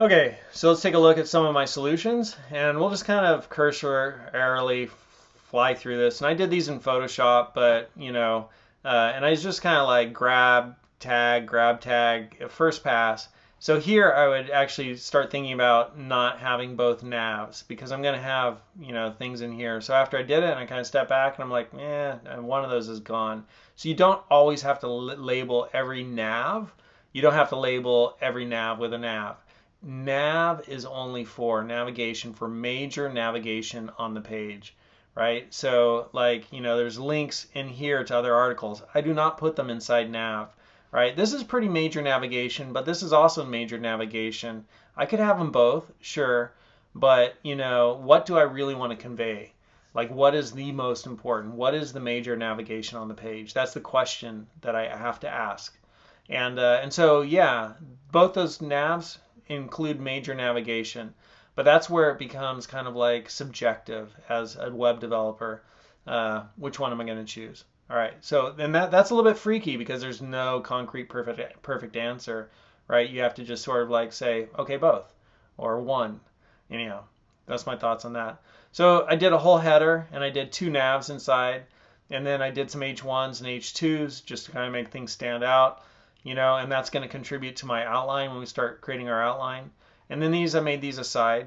Okay, so let's take a look at some of my solutions, and we'll just kind of cursorily fly through this. And I did these in Photoshop, but and I just kind of like grab tag, first pass. So here I would actually start thinking about not having both navs because I'm going to have, things in here. So after I did it, and I kind of step back and I'm like, one of those is gone. So you don't always have to label every nav. You don't have to label every nav with a nav. Nav is only for navigation, for major navigation on the page, right? So like, there's links in here to other articles. I do not put them inside nav, right? This is pretty major navigation, but this is also major navigation. I could have them both, sure, but what do I really want to convey? Like, what is the most important? What is the major navigation on the page? That's the question that I have to ask. And so, yeah, both those navs include major navigation, but that's where it becomes kind of like subjective as a web developer. Which one am I going to choose? All right, so then that's a little bit freaky because there's no concrete perfect answer, right? You have to just sort of like say, okay, both, or one. Anyhow, that's my thoughts on that. So I did a whole header and I did two navs inside, and then I did some H1s and H2s just to kind of make things stand out. And that's going to contribute to my outline when we start creating our outline. And then I made these aside.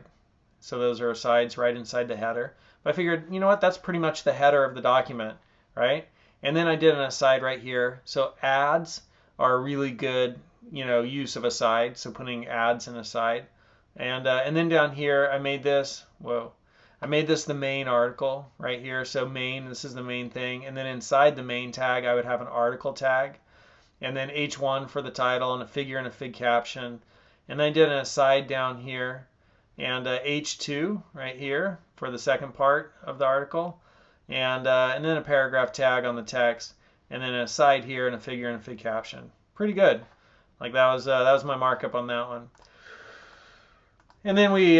So those are asides right inside the header. But I figured, you know what, that's pretty much the header of the document, right? And then I did an aside right here. So ads are a really good, use of aside. So putting ads in aside. And then down here, I made this, I made this the main article right here. So main, this is the main thing. And then inside the main tag, I would have an article tag. And then H1 for the title and a figure and a fig caption. And then I did an aside down here and H2 right here for the second part of the article. And then a paragraph tag on the text. And then an aside here and a figure and a fig caption. Pretty good. Like that was my markup on that one. And then we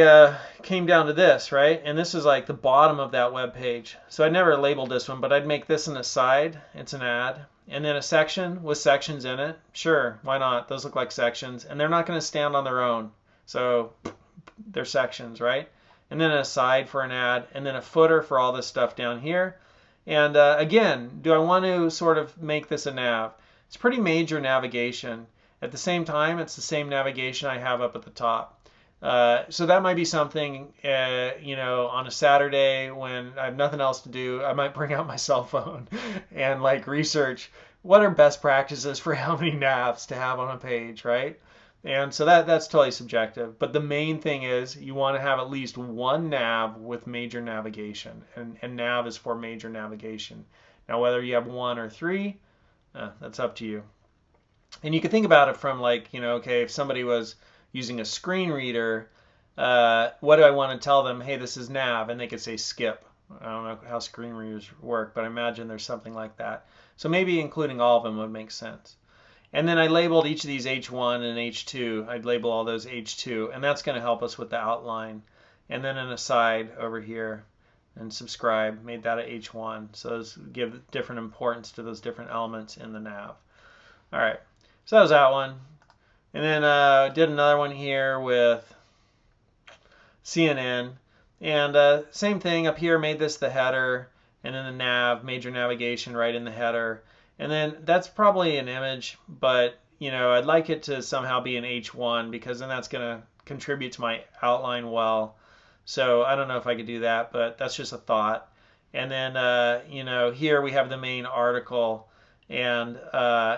came down to this, right? And this is like the bottom of that web page. So I never labeled this one, but I'd make this an aside. It's an ad. And then a section with sections in it. Sure, why not? Those look like sections. And they're not going to stand on their own. So they're sections, right? And then an aside for an ad. And then a footer for all this stuff down here. And again, do I want to sort of make this a nav? It's pretty major navigation. At the same time, it's the same navigation I have up at the top. So that might be something, on a Saturday when I have nothing else to do, I might bring out my cell phone and like research what are best practices for how many navs to have on a page, right? And so that's totally subjective. But the main thing is you want to have at least one nav with major navigation, and nav is for major navigation. Now, whether you have one or three, that's up to you. And you can think about it from like, okay, if somebody was using a screen reader, what do I want to tell them? Hey, this is nav, and they could say skip. I don't know how screen readers work, but I imagine there's something like that. So maybe including all of them would make sense. And then I labeled each of these H1 and H2. I'd label all those H2, and that's going to help us with the outline. And then an aside over here, and subscribe, made that a H1. So those give different importance to those different elements in the nav. All right, so that was that one. And then did another one here with CNN. And same thing up here, made this the header, and then the nav, major navigation right in the header. And then that's probably an image, but I'd like it to somehow be an H1 because then that's going to contribute to my outline well. So I don't know if I could do that, but that's just a thought. And then here we have the main article. And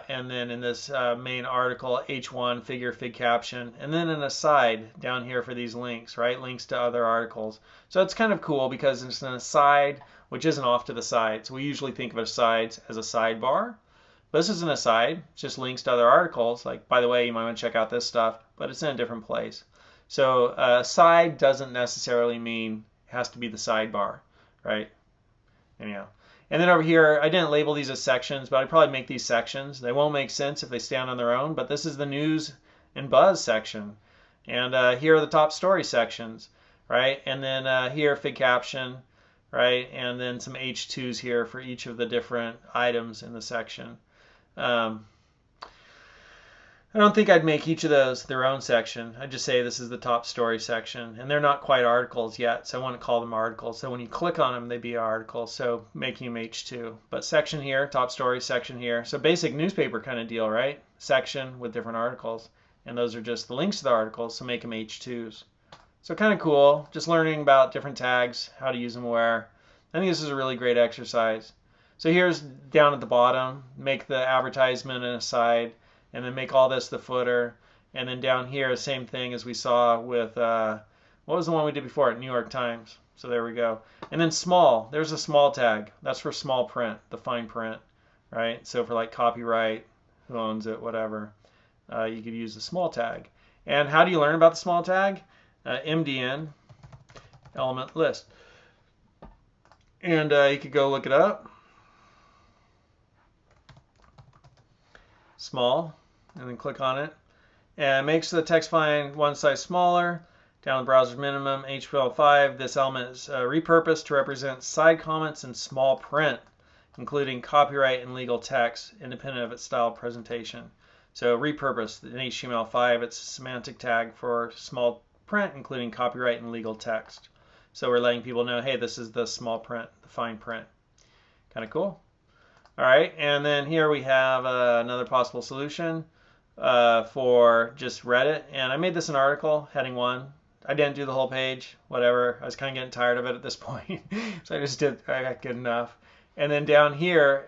then in this main article, H1, figure, fig caption, and then an aside down here for these links, right? Links to other articles. So it's kind of cool because it's an aside, which isn't off to the side. So we usually think of asides as a sidebar. But this is an aside, it's just links to other articles. Like, by the way, you might want to check out this stuff, but it's in a different place. So aside doesn't necessarily mean it has to be the sidebar, right? Anyhow. And then over here, I didn't label these as sections, but I'd probably make these sections. They won't make sense if they stand on their own, but this is the news and buzz section. And here are the top story sections, right? And then here, fig caption, right? And then some H2s here for each of the different items in the section. I don't think I'd make each of those their own section. I'd just say this is the top story section. And they're not quite articles yet, so I wouldn't call them articles. So when you click on them, they'd be articles, so making them H2. But section here, top story, section here. So basic newspaper kind of deal, right? Section with different articles. And those are just the links to the articles, so make them H2s. So kind of cool, just learning about different tags, how to use them where. I think this is a really great exercise. So here's down at the bottom, make the advertisement an aside, and then make all this the footer. And then down here, same thing as we saw with, what was the one we did before? New York Times. So there we go. And then small, there's a small tag. That's for small print, the fine print, right? So for like copyright, who owns it, whatever, you could use the small tag. And how do you learn about the small tag? MDN, element list. And you could go look it up. Small, and then click on it. And it makes the text fine one size smaller. Down the browser's minimum, HTML5. This element is repurposed to represent side comments in small print, including copyright and legal text, independent of its style presentation. So repurposed in HTML5, it's a semantic tag for small print, including copyright and legal text. So we're letting people know, hey, this is the small print, the fine print. Kind of cool. All right, and then here we have another possible solution for just Reddit. And I made this an article, heading 1. I didn't do the whole page, whatever. I was kind of getting tired of it at this point. So I got good enough. And then down here,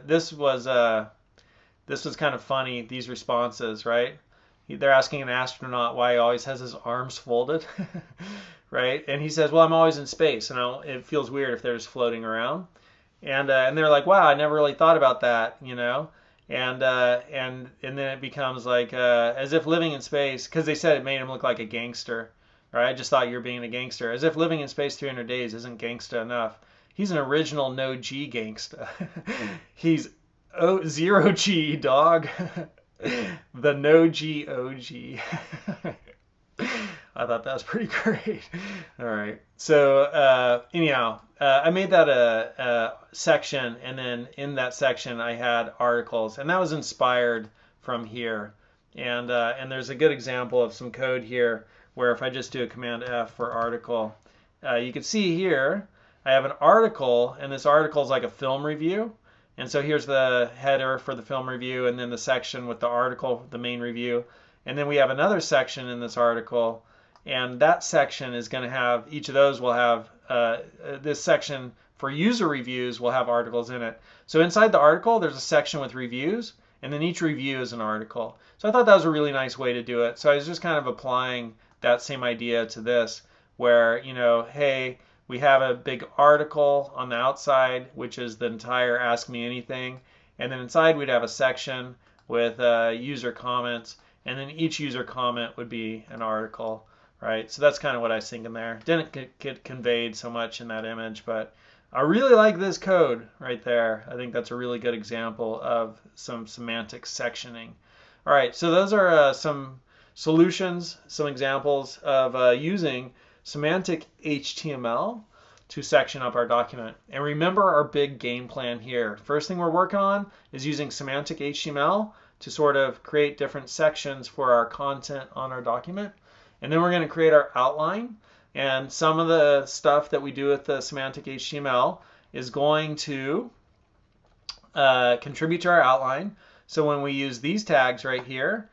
this was kind of funny, these responses, right? They're asking an astronaut why he always has his arms folded, right? And he says, well, I'm always in space, and it feels weird if they're just floating around. And they're like, wow, I never really thought about that, you know? And then it becomes like as if living in space, because they said it made him look like a gangster, right? I just thought you were being a gangster. As if living in space 300 days isn't gangsta enough. He's an original no G gangsta. He's zero G, dog. The no G OG. I thought that was pretty great. All right. So anyhow, I made that a section, and then in that section I had articles, and that was inspired from here. And there's a good example of some code here where if I just do a Command F for article, you can see here I have an article, and this article is like a film review. And so here's the header for the film review, and then the section with the article, the main review. And then we have another section in this article, and that section is going to have, each of those will have, this section for user reviews will have articles in it. So inside the article, there's a section with reviews, and then each review is an article. So I thought that was a really nice way to do it. So I was just kind of applying that same idea to this, where, you know, hey, we have a big article on the outside, which is the entire Ask Me Anything. And then inside we'd have a section with user comments, and then each user comment would be an article, right? So that's kind of what I was thinking there. Didn't get conveyed so much in that image, but I really like this code right there. I think that's a really good example of some semantic sectioning. All right, so those are some solutions, some examples of using semantic HTML to section up our document. And remember our big game plan here. First thing we're working on is using semantic HTML to sort of create different sections for our content on our document. And then we're going to create our outline. And some of the stuff that we do with the semantic HTML is going to contribute to our outline. So when we use these tags right here,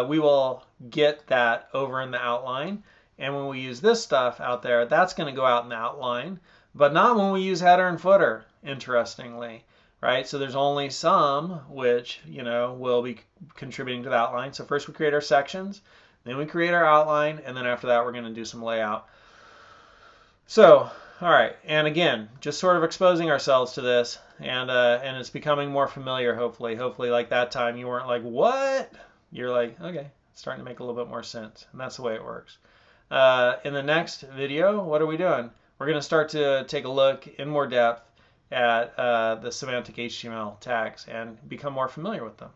we will get that over in the outline. And when we use this stuff out there, that's going to go out in the outline, but not when we use header and footer, interestingly, right? So there's only some which, you know, will be contributing to the outline. So first we create our sections, then we create our outline, and then after that we're going to do some layout. So, all right, and again, just sort of exposing ourselves to this, and it's becoming more familiar, hopefully. Hopefully, like that time, you weren't like, what? You're like, okay, it's starting to make a little bit more sense, and that's the way it works. In the next video, what are we doing? We're going to start to take a look in more depth at the semantic HTML tags and become more familiar with them.